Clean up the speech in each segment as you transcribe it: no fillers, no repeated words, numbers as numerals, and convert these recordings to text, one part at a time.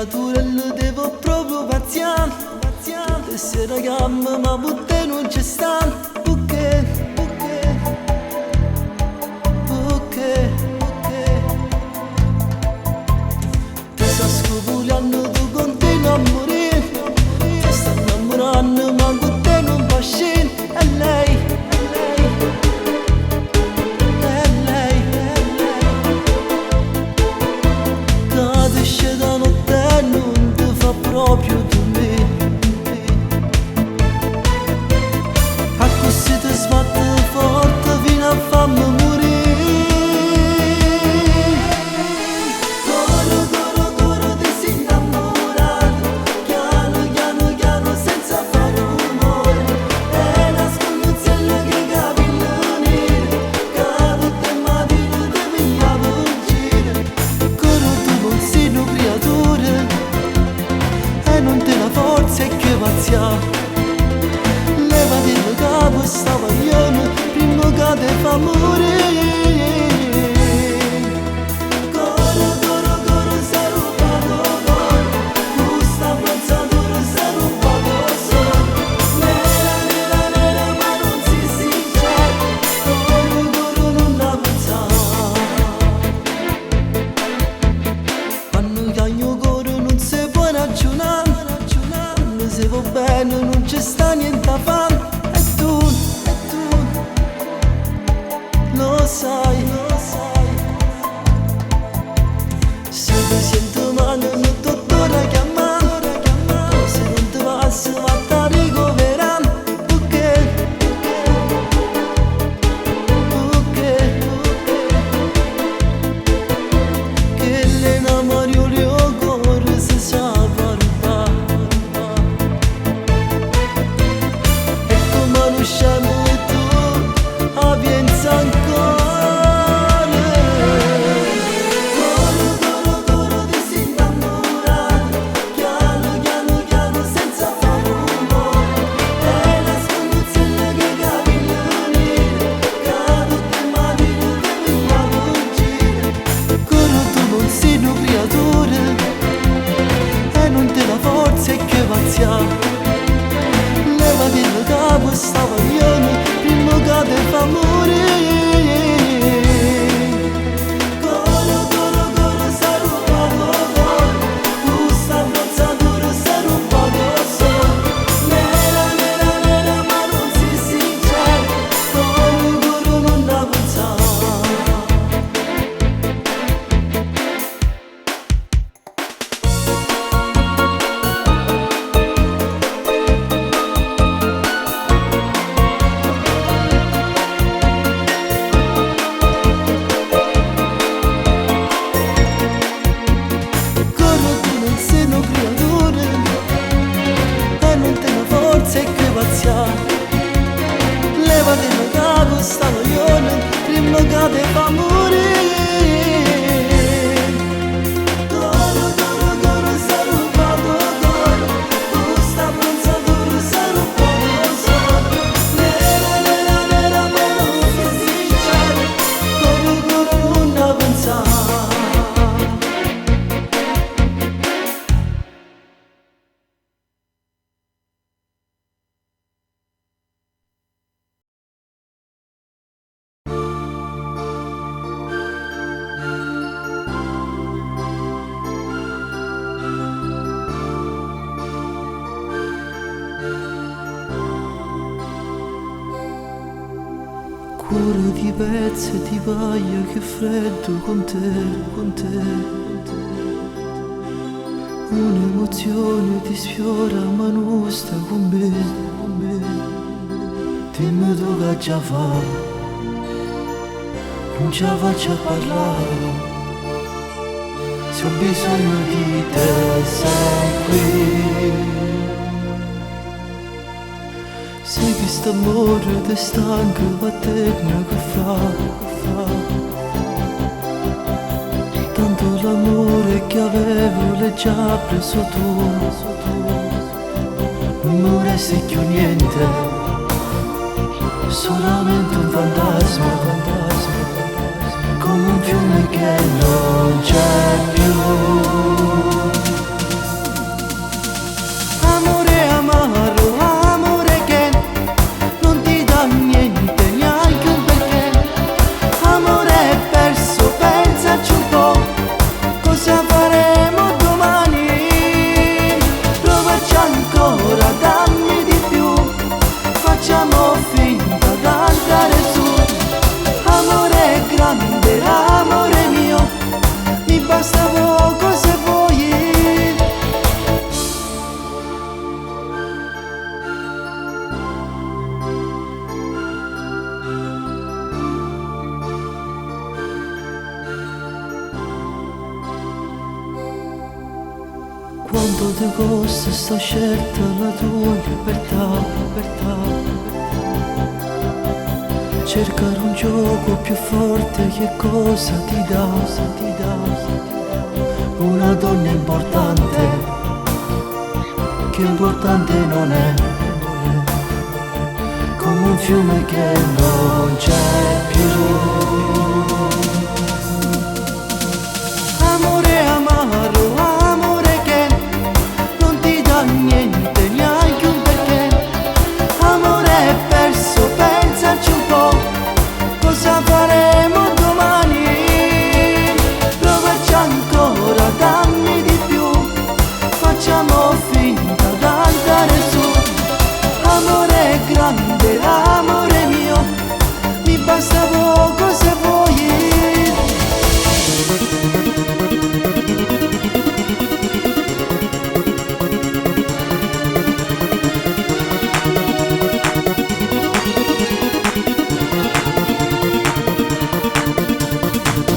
creatura lo devo proprio paziente. Tutte sera chiama ma putte non ci stanno. Perché? Ti sta scopugliando, tu continui a morire. Ti sta innamorando ma con te non va scena. E lei esce da notte e non ti fa proprio tu me. A così ti sbatte forte fino a farmi morire. Coro, ti sei innamorato. Piano, senza fare rumore. È una scomuzzella che capilla nera. Che tutte mattine ti pigliava in giro. Coro, tu non sei una creatura e non te la forza e che pazzia. Levati il capo, sta paglione prima che te fa morire. Coro, sei rubato coro. Questa abbronzatura sei rubato solo. Nera, ma non si sincera. Coro, non la pensare. Quando cagno coro non si può ragionare. Quando si va bene non ci sta niente a fare. E tu lo sai. Se ti sento male non dottore chiamare. Se non ti passa va a ricoverare. Perché? Che le innamorioli o cuore si sa rubare. E come non scemo tu a pienza ancora. Coro, ti sei innamorato. Piano, senza fare rumore. È una scomuzzella che capilla nera. Che tutte mattine ti pigliava in giro. Coro, tu non sei una creatura e non te la forza e che pazzia. Levati il capo, sta paglione prima che te fa morire. Coro, sei rubato coro. Questa abbronzatura sei rubato solo. Nera, ma non si sincera. Coro, non la pensare. Coro, tu non sei una creatura e non te la forza e che pazzia. Levati il capo, sta paglione prima che te fa morire. Coro, sei rubato coro. Questa abbronzatura sei rubato solo. Nera, ma non si sincera. Coro, non la pensare. Cuore di pezzi e di paglia, che freddo con te. Un'emozione ti sfiora ma non sta con me. Dimmi tu che già fa, non ce la faccio a parlare. Se ho bisogno di te sei qui. Sai che st'amore ti stanca, paterna che fa. Tanto l'amore che avevo l'hai già preso tu. Non mi resta più niente, solamente un fantasma, come un fiume che non c'è più. grande amore mio, mi basta poco se vuoi. Quanto ti costa sta scelta la tua libertà, libertà. Cercare un gioco più forte che cosa ti dà, ti dà. Una donna importante, che importante non è, come un fiume che non c'è più. Amore amaro, amore che non ti dà niente, neanche un perché. Amore è perso, pensaci un po', cosa faremo domani? Provaci ancora, dammi di più, facciamo finta d'andare su. Amore grande, amore mio, mi basta poco se vuoi.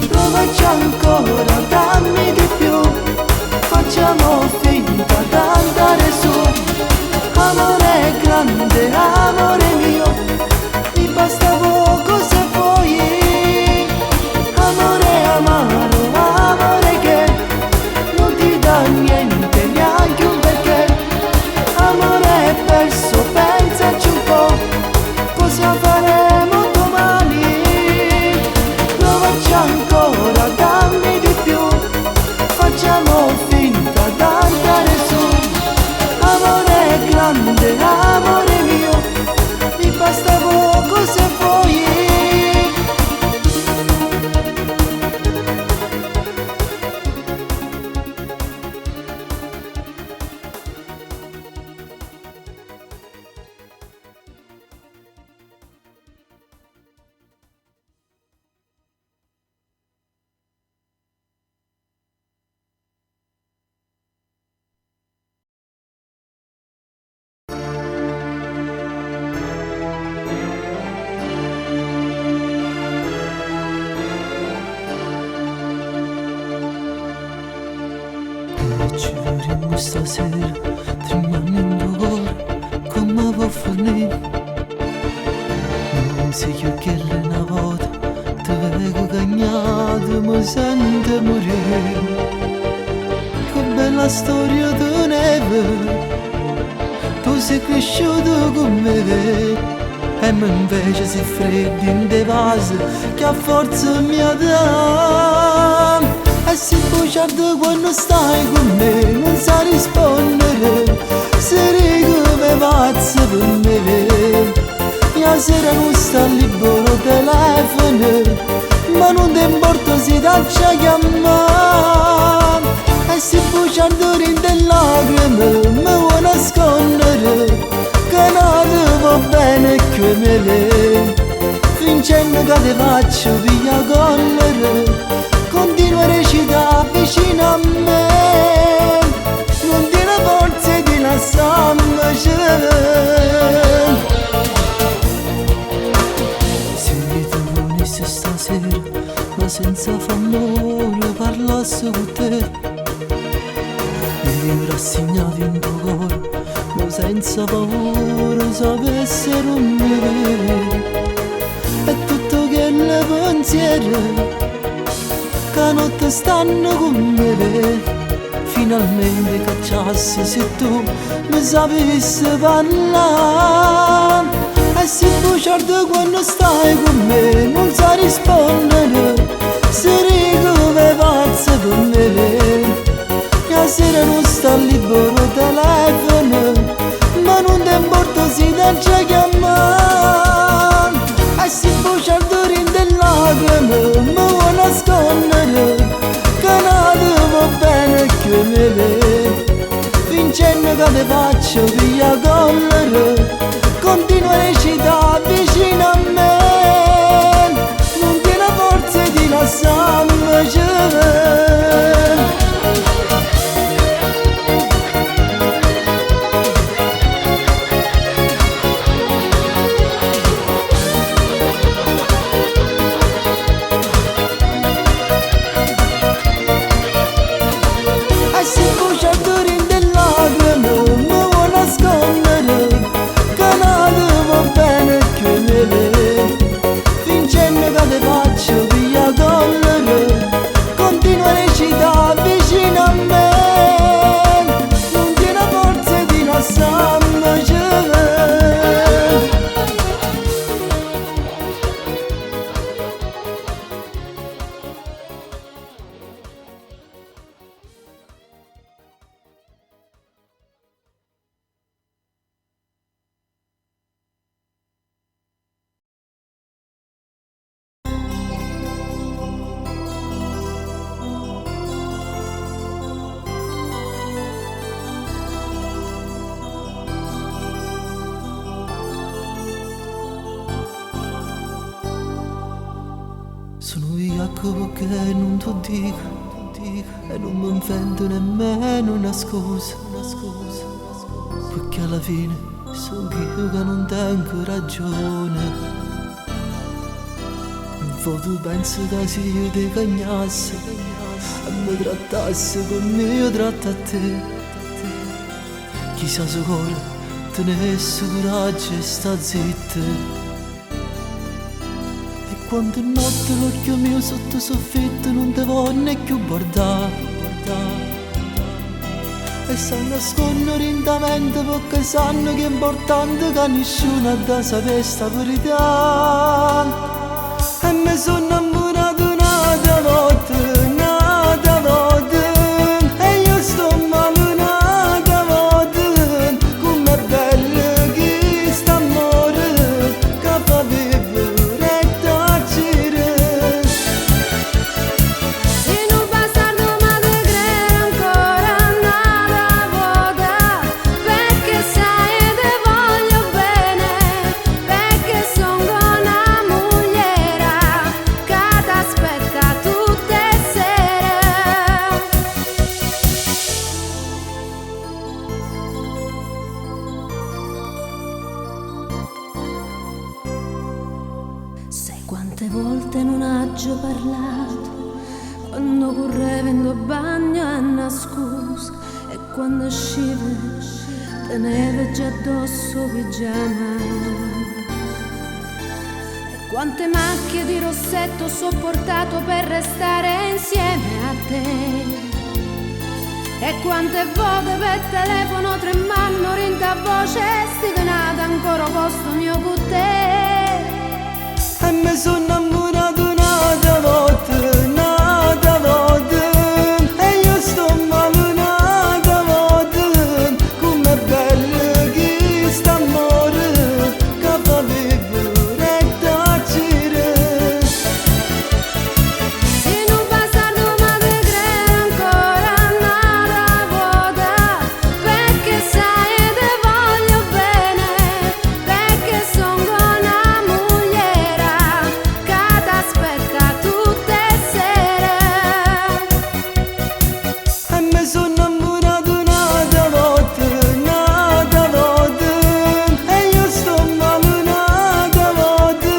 Provaci ancora, dammi di più, facciamo finta d'andare su. Amore grande, amore mio, mi basta poco se vuoi. Amore amaro, amore che non ti dà niente, neanche un perché. Amore è perso, pensaci un po', cosa faremo domani? Provaci ancora, dammi di più, facciamo finta d'andare su. Amore grande, amore mio, mi basta poco se vuoi. Ci vedremo stasera, tremando ore, come può finire? Non si chiude una volta, ti vedo cagnato, mi sento morire. Che bella storia di neve, tu sei cresciuto con me. E me invece si freddi in dei vasi, che a forza mi dà. E se bugiardo quando stai con me, non sa rispondere, se come pazza per me. La sera non sta libero telefono, ma non ti importa se ti chiamare. E se bugiardo rinde lacrime, mi vuoi nascondere, che non va bene come me. Vincendo che ti faccio via collere, continua a recitare vicino a me, non ti la forza di lasciarmi. Se tu venissi stasera, ma senza famore, parlassi con te, mi rassegnati in tuo cuore, ma senza paura, sapessi rompere. E tutto che le pensieri che notte stanno con me, finalmente cacciassi se tu mi sapessi parlare. E se bugiardo quando stai con me, non sa rispondere, se come pazza per me. La sera non sta libero telefono, ma non ti importa se ti chiamare. E se bugiardo rinde lacrime, mi vuoi nascondere, che non va bene come me. Vincendo che ti faccio via collere, continua a recitare vicino a me, non tiene forza bocca perché non ti dico, e non mi invento nemmeno una scusa, perché alla fine sono io che non tengo ragione. Poi tu pensi che se io ti cagnassi e mi trattassi come io tratto a te, chissà se cuore tenesse coraggio e sta zitta. E quando notte l'occhio mio sotto soffitto non ti voglio più guardare, e si nascondono lentamente perché sanno che è importante che nessuno ha da sapere sta verità. E mi sono innamorato un'altra volta, e io sto male un'altra volta. Com'è bello che sta amore, che fa vivere e tacere. Se non bastardo ma te credo ancora un'altra volta, perché sai te voglio bene, perché sono una mogliera che t'aspetta tutte sere. Sai quante volte non haggio parlato, quando correvo in bagno a nascosto, e quando uscivo tenevo già addosso pigiama. E quante macchie di rossetto ho sopportato per restare insieme a te. E quante volte per telefono tremando rinta voce stivenata ancora posto mio con te. E mi sono innamorato un'altra volta, e io sto male un'altra volta. Com'è bello che sta amore, che fa vivere e tacere. Se non bastardo ma te credo ancora un'altra volta, perché sai te voglio bene, perché sono una mogliera che t'aspetta tutte sere. E mi sono innamorato un'altra volta, e io sto male un'altra volta.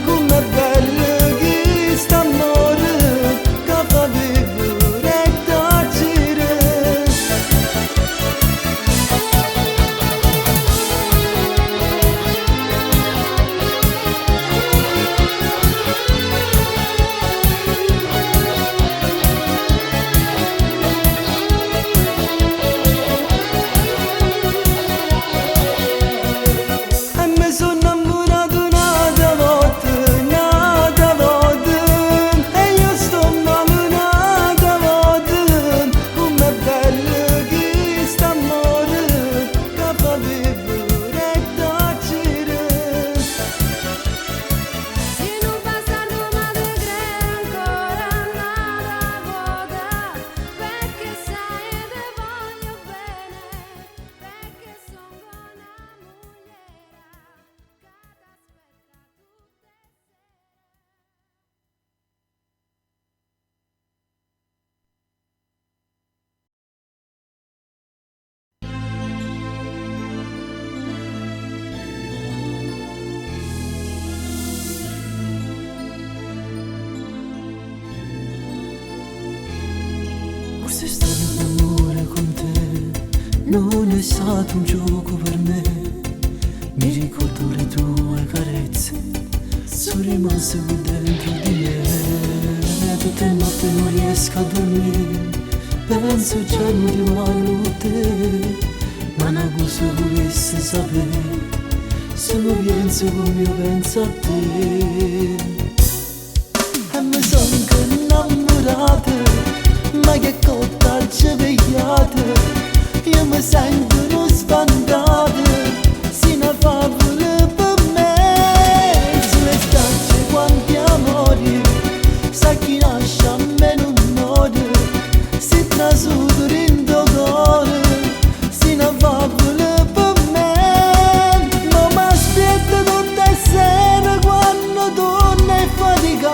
Com'è bello che sta amore, che fa vivere e tacere. E mi sono innamorato un'altra volta, e io sto male un'altra volta. Com'è bello che sta amore, che fa vivere e tacere. Se non bastardo ma te credo ancora un'altra volta, perché sai te voglio bene, perché sono una mogliera che t'aspetta tutte sere. Forse stare in amore con te non è stato un gioco per me. Mi ricordo le tue carezze, sono rimaste qui dentro di me. Tutte le notti non riesco a dormire, penso già non rimango te. Ma una cosa volessi sapere, se lo penso come io penso a te. E mi sono innamorata, ma che cotta ci vegliate. Io mi sento uno sbandato, si una favola per me. Sulle strade quanti amori, sa chi nasce a me non muore. Si trasuda in tuo cuore, si una favola per me. Non mi aspetto tutte sere quando torno e fatica.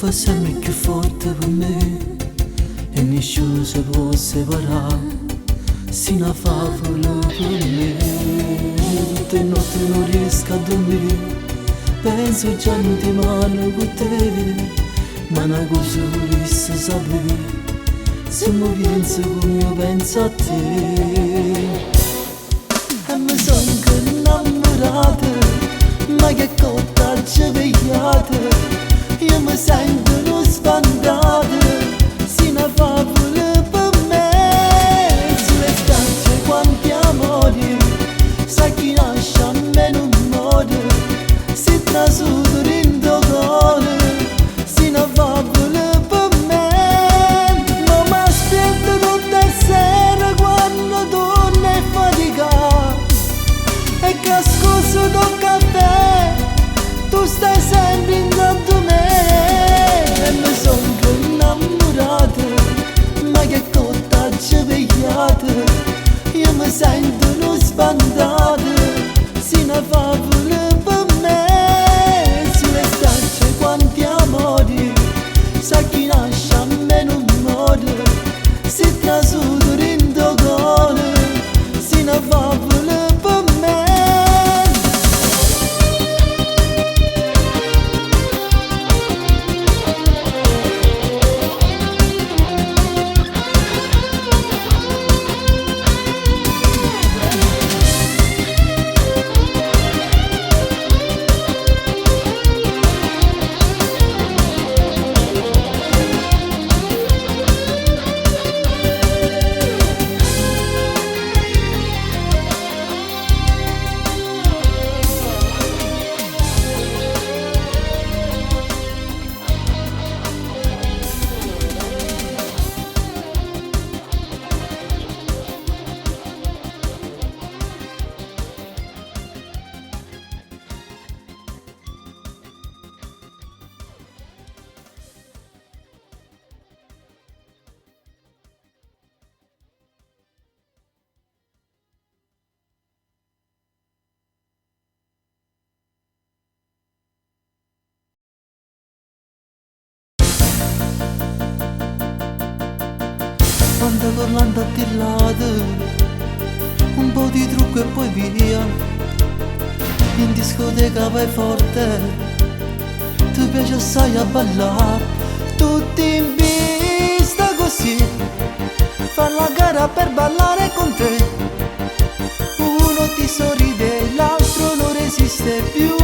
fa sempre più forte per me e nessuno si può separare. Si una favola per me, tutte notti non riesco a dormire, penso già non ti mano con te, ma una cosa volessi sapere, se mi penso come io penso a te. E mi sono innamorata, ma che cotta ci vegliate, io mi sento uno sbandata, si una favola per me, sulle spiagge quanti amori, sa chi nasce a me non muore, si trasuda in cuore, si una favola per me, non mi aspetto tutte le sere quando torno e fatica, e che scusa tocca a te, tu stai sempre intorno a me, e mi sono innamorata, ma che cotta ci vegliate, io mi sento uno sbandato, si una favola per me, sulle spiagge quanti amori, sa chi nasce a me non muore, si trasuda in cuore, si una favola per me. Quando parlando a tirate, un po' di trucco e poi via, in discoteca vai forte, ti piace assai a ballare, tutti in pista così, fa la gara per ballare con te, uno ti sorride, l'altro non resiste più,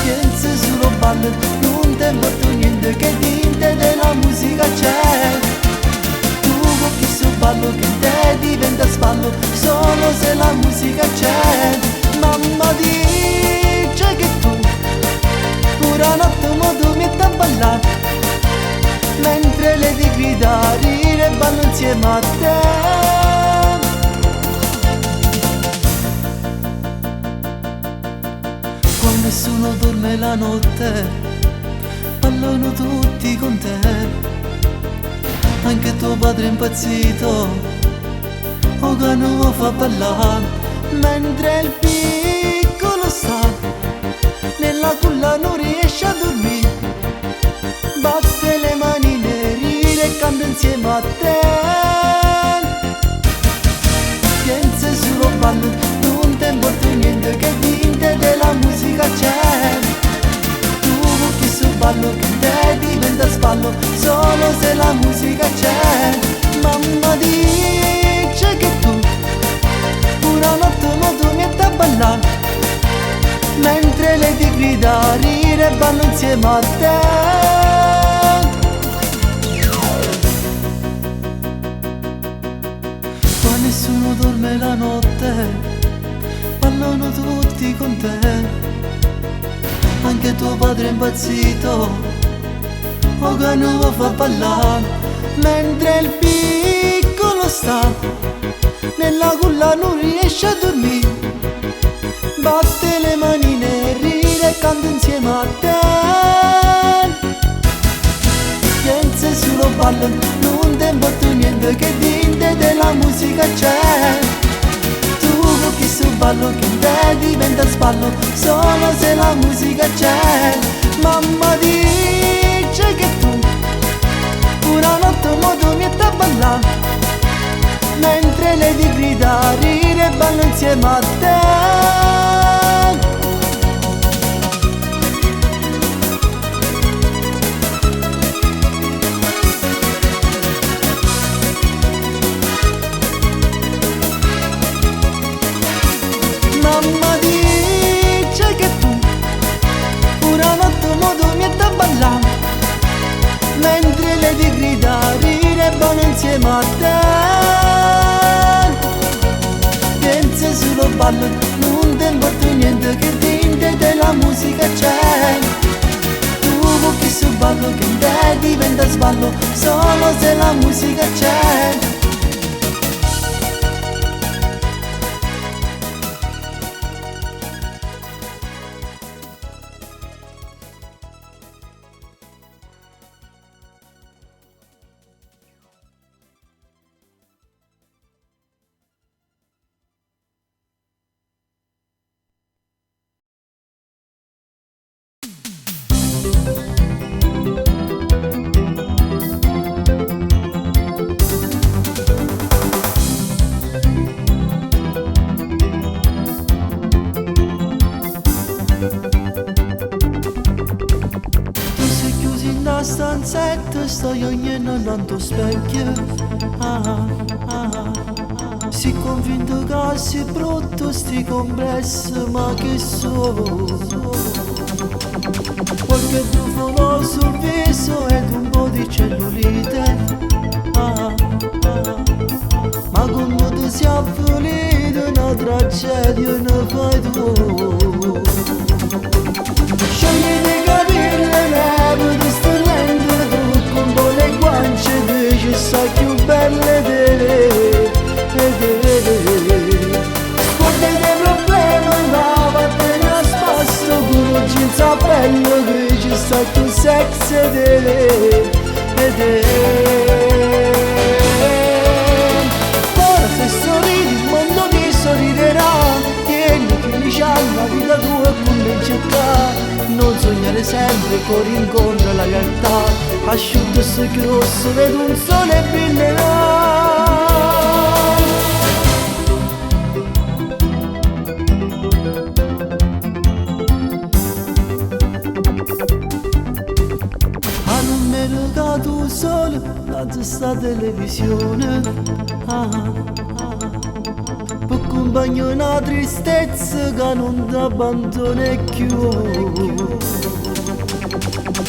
pensi solo ballo, non ti importa niente che dinte della musica c'è, tu con chi su ballo che te diventa spallo, solo se la musica c'è, mamma dice che tu pure notte mo tu metti a ballare, mentre le ti grida rire e ballo insieme a te. Quando nessuno dorme la notte, ballano tutti con te, anche tuo padre è impazzito, o che non lo fa ballare, mentre il piccolo sta, nella culla non riesce a dormire, batte le mani ride e canta insieme a te, pensa solo ballo, non ti importa niente che dinte della musica c'è, tu con chi su ballo che te diventa spallo, solo se la musica c'è, mamma dice che tu pure notte mo tu metti a ballare, mentre lei ti grida rire e ballo insieme a te. Qua nessuno dorme la notte, ballano tutti con te, anche tuo padre è impazzito, o che non lo fa ballare, mentre il piccolo sta, nella culla non riesce a dormire, batte le manine, ride e canta insieme a te, pensa solo ballo, non ti importa niente che dinte della musica c'è, tu con chi su ballo che te diventa spallo, solo se la musica c'è, Mamma dice che tu una notte modo mi sta ballando, mentre lei ti grida ride e ballo insieme a te. Mamma dice che tu una notte modo mi sta ballando, mentre lei ti grida ride e ballo insieme a te. Pensa solo ballo, non ti importa niente che dentro della musica c'è. Tu con chi su ballo che in te diventa sballo, solo se la musica c'è. Stanzetta sto ognuno tanto specchio, si convinto che si brutto sti complesso, ma che so. Qualche brufolo sul viso ed un po' di cellulite, ma come ti si è afflito una tragedia ne fai tu. Scegli di capire neve di sto lento trucco, un po' le guance dici sai più belle di lei. Guarda dei problemi ma vattene a spasso, con un jeans a bello dici sai più sexy di lei. Ora se sorridi il mondo ti sorriderà, tieni che diciamo la vita tua è come in città. Non sognare sempre, corri incontro alla realtà. Asciutto sto grosso, vedo un sole e brillerà. A non mi regalo solo davanti sta televisione, per compagno una tristezza che non ti abbandona più.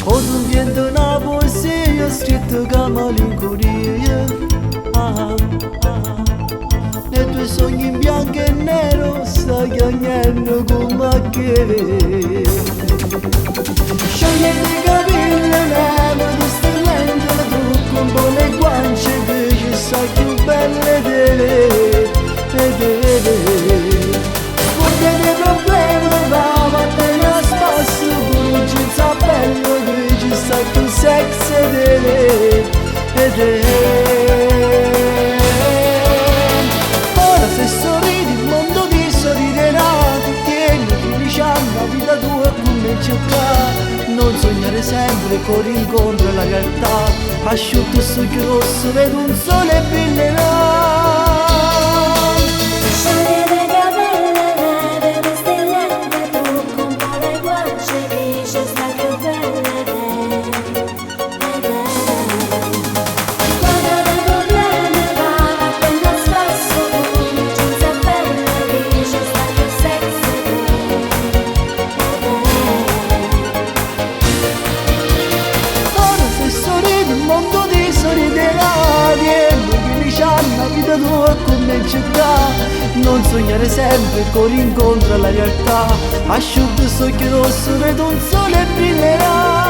O tu viento una poesia scritta con malinconia, nei tuoi sogni in bianco e nero stai chiagnando come che. Scegli di capire neve di sto lento trucco, un po' le guance dici sai più belle di lei. Guarda dei problemi va vattene a spasso, con un jeans a bello dici sai più sexy di lei. Ora se sorridi il mondo ti sorriderà, tieni che diciamo la vita tua è come in città. Non sognare sempre, corri incontro alla realtà. Asciutto sto grosso, vedo un sole e brillerà. Non sognare sempre, corri incontro alla realtà. Asciutto sto rosso, vedo un sole e brillerà.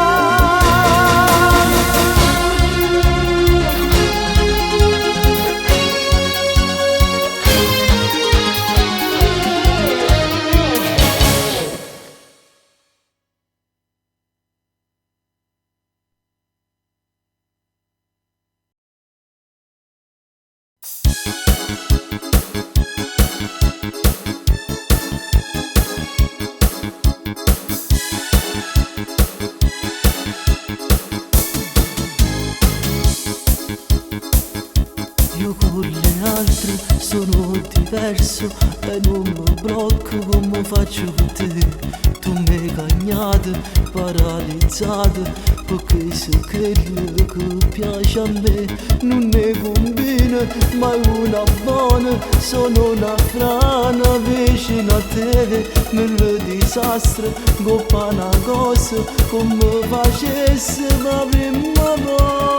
perso e non mi blocco come faccio con te. Tu mi hai cagnato, paralizzato, perché se quello che piace a me non ne combina mai una buona. Sono una frana vicino a te, nel disastro coppa una cosa come facesse la prima volta.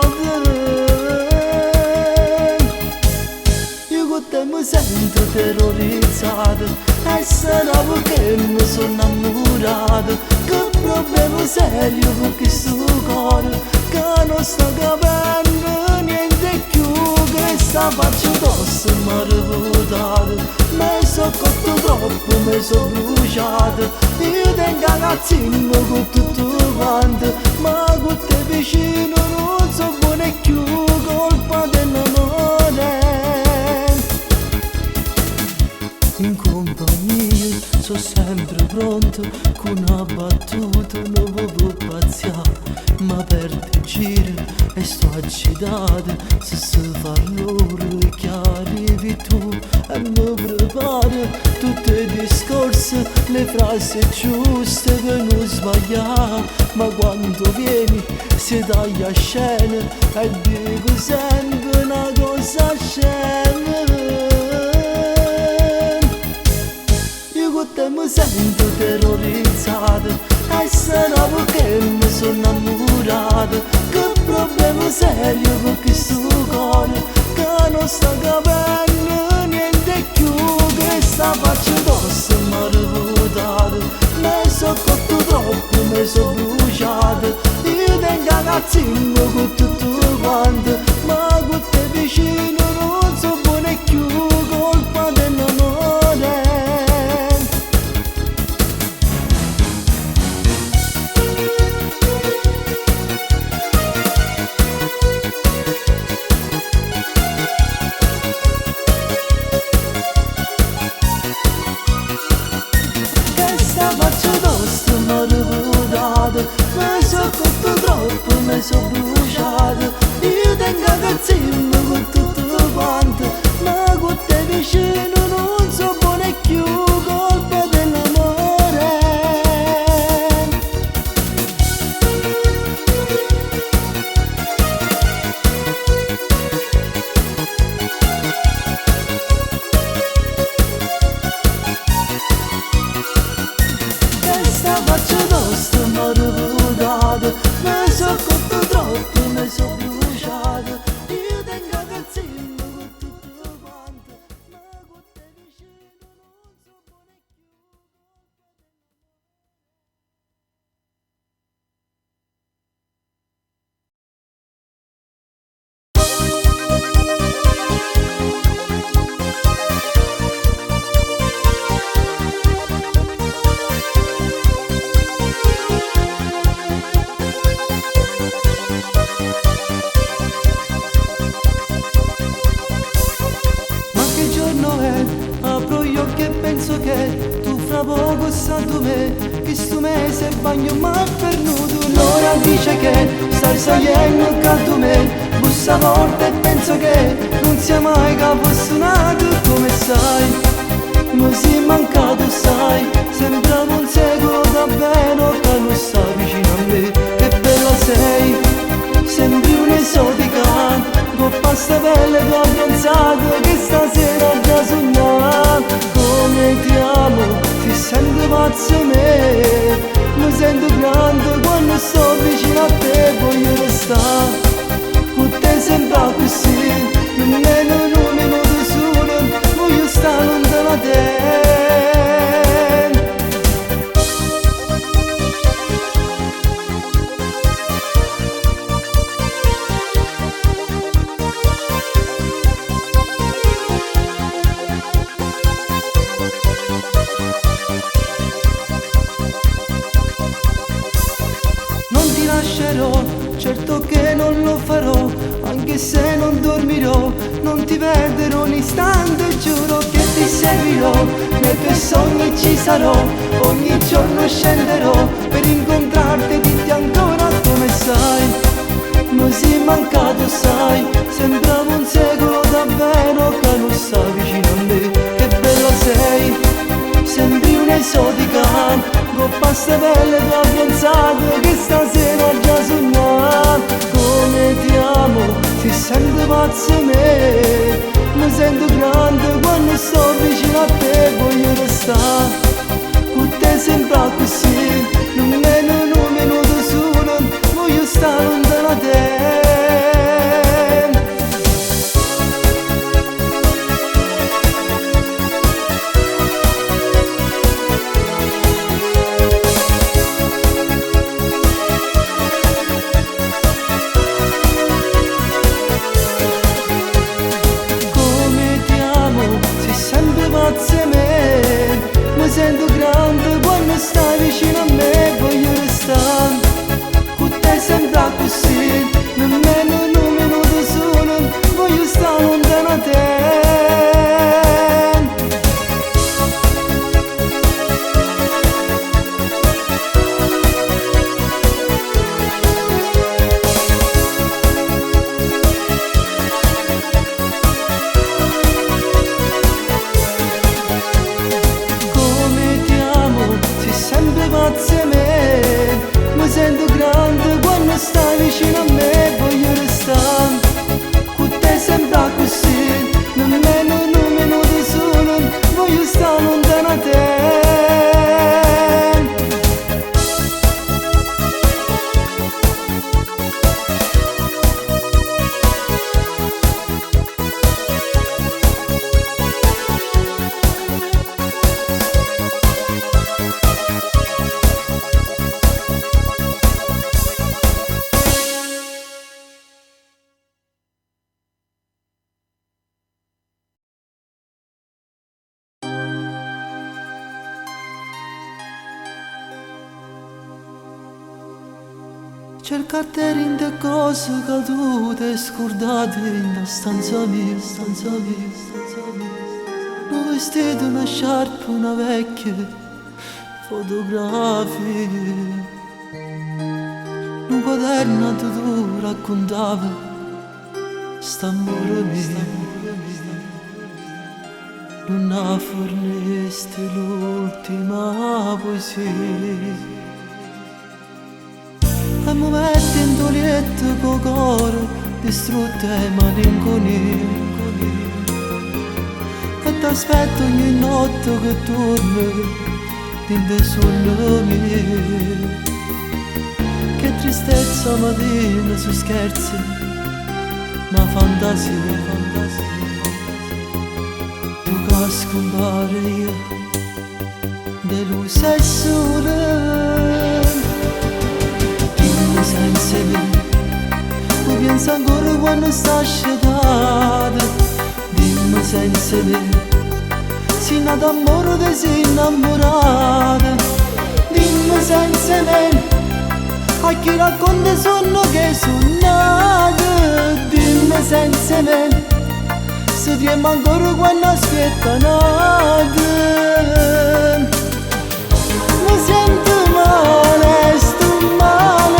Io con te mi sento terrorizzato e sarà perché mi sono innamorato. Che problema serio con questo cuore che non sta capendo niente più, che sta faccia tosse mi ha reputato. Mi sono cotto troppo, mi sono bruciato. Io tengo ragazzino con tutto quanto, ma con te vicino non so buone più, colpa dell'amore. In compagnia sono sempre pronto, con una battuta non può pazziare, ma perde giro e sto agitato. Se si fa l'ora che arrivi tu e mi prepari tutti i discorsi, le frasi giuste per non sbagliare. Ma quando vieni si taglia scena e dico sempre una cosa scena. Con te mi sento terrorizzato e sarà perché mi sono innamorato. Che problema serio con questo cuore che non sta capendo niente più, che sta faccia tosse mi ha reputato. Mi sono cotto troppo, mi sono bruciato. Io tengo ragazzino con tutto quanto, ma con te vicino non so buone più, colpa dell'amore. Mi sono cotto troppo, mi sono bruciato. Io tengo ragazzino con tutto quanto, ma con te vicino non so buone più, colpa dell'amore. Che sta faccia tosta mi ha reputato, mi sono cotto troppo, mi sono bruciato. Io tengo ragazzino con tutto quanto, ma con te vicino non so buone più. Apro gli occhi e penso che tu fra poco stato me, che sto mese il bagno m'ha perduto. L'ora dice che stai salendo accanto a me, bussa forte e penso che non sia mai capostinato. Come sai, mi sei mancato sai, sembrava un secolo davvero che non stai vicino a me. Che bella sei, sembri un'esotica, con pasta pelle tua abbronzato, che stasera già sognato. Come ti amo, ti sento pazzo me, mi sento grande quando sto vicino a te. Voglio restare con te sempre così, nemmeno un minuto solo, voglio stare lontano da te. Certo che non lo farò, anche se non dormirò, non ti perderò un istante, giuro che ti seguirò, nei tuoi sogni ci sarò, ogni giorno scenderò per incontrarti e dirti ancora come sai. Mi sei mancato sai, sembrava un secolo davvero che non stai vicino a me. Che sei, sembri un'esotica, con pasta belle tu hai pensato che stasera già sognato. Come ti amo, ti sento pazzo me, mi sento grande quando sto vicino a te, voglio restare con te sempre così, nemmeno un minuto solo, voglio stare lontano da te. Mi sento grande quando stai vicino a me, voglio restare con te sempre così, nemmeno un minuto solo, voglio stare lontano da te. Mi sento grande quando stai vicino a me, voglio restare con te sempre così, nemmeno un minuto solo, voglio stare lontano da te. Cercate in te cose cadute, scordate in la stanza mia, stanza mia, stanza mia. Un vestito, una sciarpa, una vecchia fotografia. Un quaderno tu raccontava st'amore mio. Non ha forneste l'ultima poesia. E mi metti in tuo letto con cuore distrutto e malinconia, e t'aspetto ogni notte che torni in dei sogni miei. Che tristezza mattina su scherzi, una fantasia, tu che scompare io, de lui sei sole. Senza me, tu pensi ancora quando sta scegliata. Dimmi senza me, si nato amore te sei innamorata. Dimmi senza me, a chi racconta sonno che sognate. Dimmi senza me, se ti amo ancora quando aspetta nate. Mi sento male, sto male.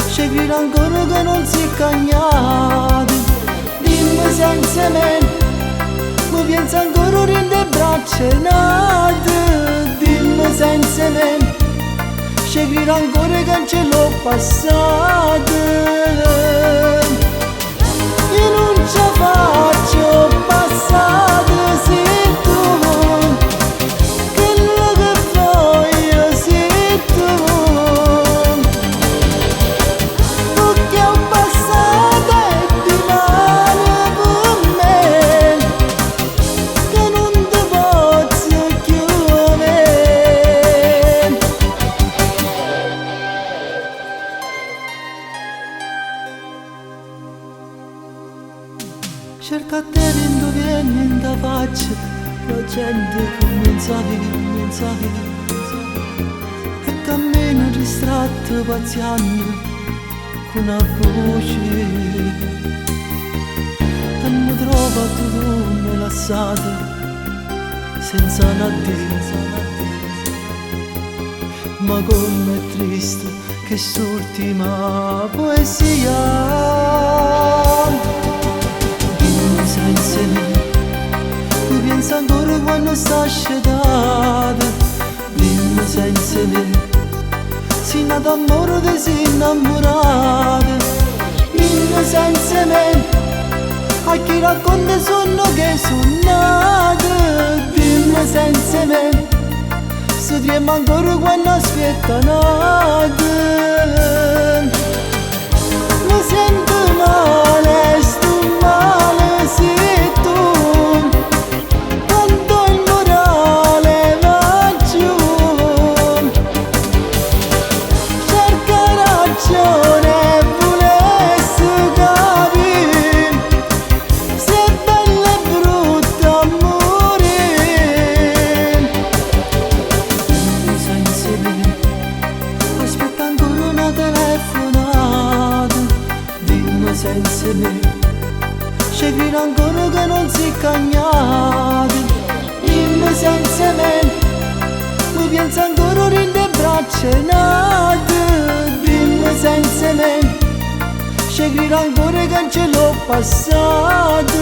Scegliere ancora che non si è cagnato. Dimmi senza me, mi pensa ancora in te braccia nate. Dimmi senza me, scegliere ancora che non ce l'ho passata. Io non ce la faccio passare se tu, quello che voglio sei tu. Cerca te in dove vieni in da faccia, la gente comincia a vivere, e cammino distratto paziando con una voce, e mi trovo tutto rilassato senza una ma com'è triste che s'ultima poesia. Dimmi senza me, tu pensi ancora quando sta scettata. Dimmi senza me, si nato amore che si innamorata. Dimmi senza me, a chi racconta sonno che sono nata. Dimmi senza me, si trema ancora quando aspetta nata. Mi sento male, sto male se tu, quando il morale va giù, cerca ragione e volesse capire se è bella e brutta morire. Senza me, aspetta ancora una telefonata. Dimmi senza me, c'è chi ancora che non si è cagnato. Dimmi senza me, mi pensa ancora in le braccia nate. Dimmi senza me, c'è chi ancora che non ce l'ho passata.